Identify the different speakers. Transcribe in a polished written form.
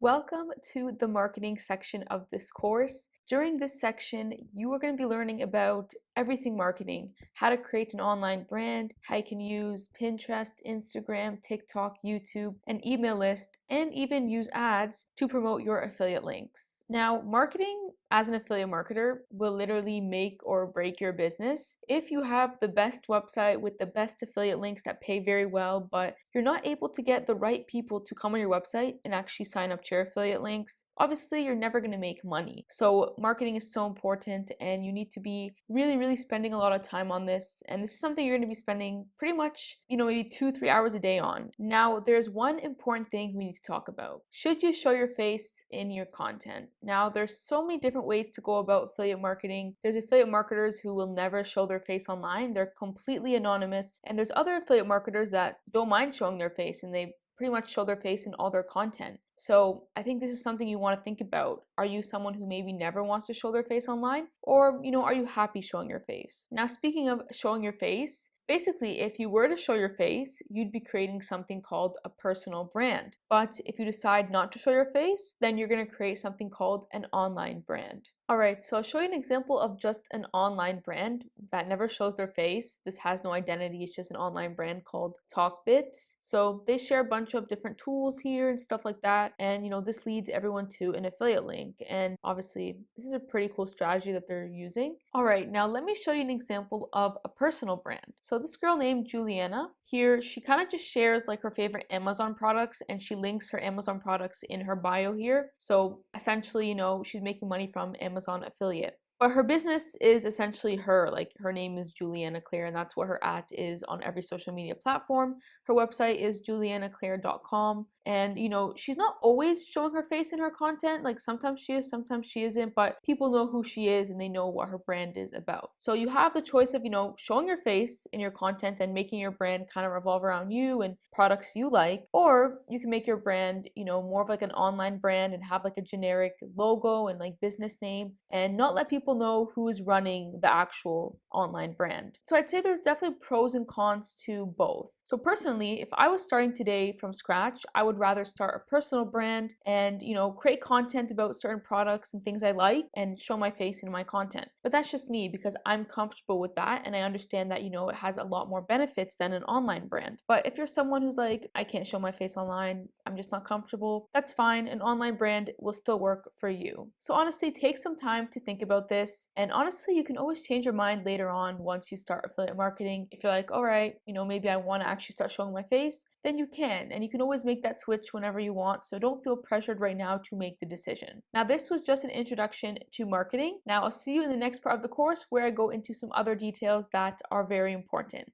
Speaker 1: Welcome to the marketing section of this course. During this section, you are going to be learning about everything marketing, how to create an online brand, how you can use Pinterest, Instagram, TikTok, YouTube, an email list, and even use ads to promote your affiliate links. Now, marketing as an affiliate marketer will literally make or break your business. If you have the best website with the best affiliate links that pay very well, but you're not able to get the right people to come on your website and actually sign up to your affiliate links, obviously you're never going to make money. So marketing is so important and you need to be really spending a lot of time on this. And this is something you're going to be spending pretty much, maybe 2-3 hours a day on. Now, there's one important thing we need to talk about. Should you show your face in your content? Now, there's so many different ways to go about affiliate marketing. There's affiliate marketers who will never show their face online. They're completely anonymous. And there's other affiliate marketers that don't mind showing their face and they pretty much show their face in all their content. So I think this is something you want to think about. Are you someone who maybe never wants to show their face online? Or, are you happy showing your face? Now, speaking of showing your face, basically, if you were to show your face, you'd be creating something called a personal brand. But if you decide not to show your face, then you're going to create something called an online brand. Alright, so I'll show you an example of just an online brand that never shows their face. This has no identity, it's just an online brand called TalkBits. So they share a bunch of different tools here and stuff like that. And this leads everyone to an affiliate link. And obviously, this is a pretty cool strategy that they're using. Alright, now let me show you an example of a personal brand. So this girl named Juliana, here she kind of just shares like her favorite Amazon products and she links her Amazon products in her bio here. So essentially, she's making money from Amazon affiliate. But her business is essentially her, like her name is Juliana Claire, and that's what her at is on every social media platform. Her website is julianaclaire.com. And, she's not always showing her face in her content. Like sometimes she is, sometimes she isn't, but people know who she is and they know what her brand is about. So you have the choice of, showing your face in your content and making your brand kind of revolve around you and products you like, or you can make your brand, more of like an online brand and have like a generic logo and like business name and not let people know who is running the actual online brand. So I'd say there's definitely pros and cons to both. So personally, if I was starting today from scratch, I would rather start a personal brand and, create content about certain products and things I like and show my face in my content. But that's just me because I'm comfortable with that and I understand that, it has a lot more benefits than an online brand. But if you're someone who's like, I can't show my face online, I'm just not comfortable, that's fine. An online brand will still work for you. So honestly, take some time to think about this. And honestly, you can always change your mind later on once you start affiliate marketing. If you're like, all right, maybe I want to actually start showing my face, then you can. And you can always make that switch whenever you want. So don't feel pressured right now to make the decision. Now, this was just an introduction to marketing. Now, I'll see you in the next part of the course where I go into some other details that are very important.